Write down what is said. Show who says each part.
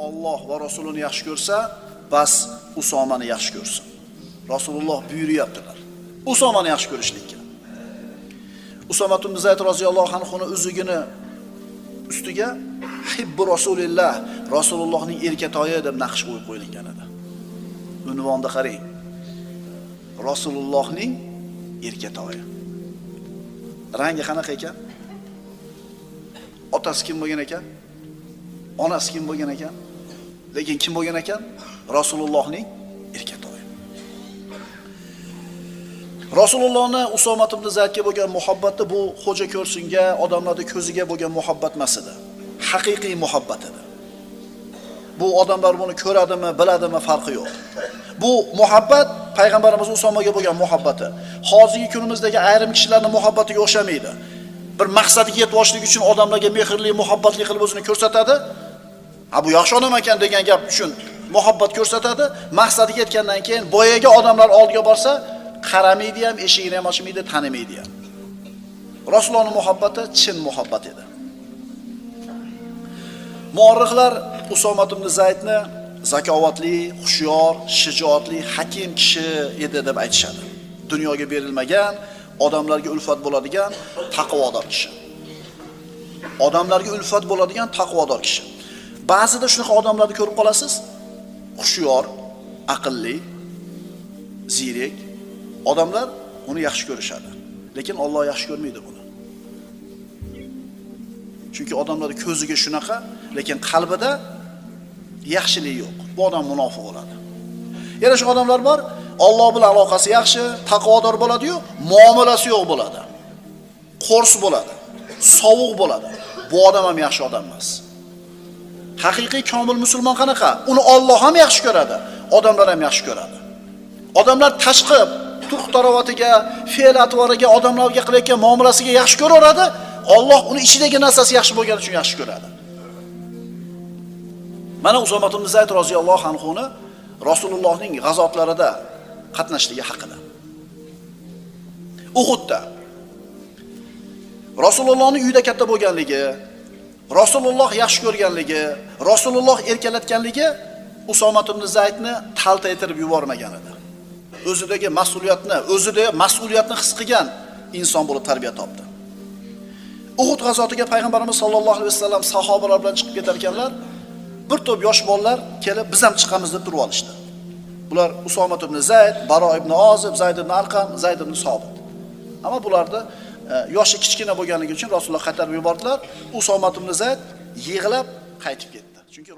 Speaker 1: Alloh va Rasulini yaxshi ko'rsa, bas Usomani yaxshi ko'rsin. Rasululloh buyuryaptilar. Usomani yaxshi ko'rishlikka. Usoma ibn Zayd roziyallohu anhuning uzugini ustiga Hibbu Rasulillah, Rasulullohning erkatoyi deb naqsh qo'yib qo'yilgan edi. Unvonda qarang. Rasulullohning erkatoyi. Rangi qanaqa ekan? Otasi kim bo'lgan ekan? Onasi kim bo'lgan ekan? Lekin kim bo'lgan ekan? Rasulullohning erkatoyi. Rasulullohning Usoma ibn Zaydga bo'lgan muhabbati bu xo'ja ko'rsinga, odamlarning ko'ziga bo'lgan muhabbat emas edi. Haqiqiy muhabbat edi. Bu odamlar buni ko'radimi, biladimi farqi yo'q. Bu muhabbat payg'ambarimiz Usomaga bo'lgan muhabbati. Hozirgi kunimizdagi ayrim kishilarning muhabbatiga o'xshamaydi. Bir maqsadiga yetib olishlik uchun odamlarga mehrli, muhabbatli qilib o'zini ko'rsatadi. Bu yaxshi odam ekan degan gap uchun muhabbat ko'rsatadi. Maqsadiga yetgandan keyin boyaga odamlar oldiga borsa, qaramaydi ham, eshigini ham ochmaydi, tanimaydi ham. Rasulullohning muhabbati chin muhabbat edi. Muorrixlar Usoma ibn Zaydni zakovatli, xushyor, shijoatli, hakim kishi edi deb aytishadi. Dunyoga berilmagan, odamlarga ulfat bo'ladigan taqvodor kishi. Odamlarga ulfat bo'ladigan taqvodor kishi. Ba'zida shunaqa odamlarni ko'rib qolasiz. Xushyor, aqlli, ziyrak odamlar uni yaxshi ko'rishadi. Lekin Alloh yaxshi ko'rmaydi buni. Chunki odamlarning ko'ziga shunaqa, lekin qalbida yaxshilik yo'q. Bu odam munofiq bo'ladi. Yana shu odamlar bor, Alloh bilan aloqasi yaxshi, taqvodor bo'ladi-yu, muomalasi yo'q bo'ladi. Qo'rs bo'ladi, sovuq bo'ladi. Bu odam ham yaxshi odam emas. Haqiqiy komil musulmon qanaqa? Uni Alloh ham yaxshi ko'radi, odamlar ham yaxshi ko'radi. Odamlar tashqi turq-tarovatiga, fe'l-atvoriga, odamlarga qilayotgan muomalasiga yaxshi ko'raveradi. Alloh uni ichidagi narsasi yaxshi bo'lgani uchun yaxshi ko'radi. Mana Usoma ibn Zayd roziyallohu anhuni Rasulullohning g'azotlarida qatnashligi haqida. Uhudda Rasulullohning uyida katta bo'lganligi, Rasululloh yaxshi ko'rganligi, Rasululloh erkalatganligi Usoma ibn Zaydni taltaytirib yubormagan edi. O'zidagi mas'uliyatni his qilgan inson bo'lib tarbiya topdi. Uhud g'azotiga payg'ambarimiz sollallohu alayhi vasallam sahobalar bilan chiqib ketar ekanlar. Bir to'p yosh bolalar kelib, biz ham chiqamiz deb turib olishdi. Bular Usoma ibn Zayd, Baro ibn Ozib, Zayd ibn Arqam, Zayd ibn Sobit. Ammo bularni yoshi kichkina bo'lganligi uchun Rasululloh qaytarib yubordilar. Usoma ibn Zayd yig'lab qaytib ketdi. Chunki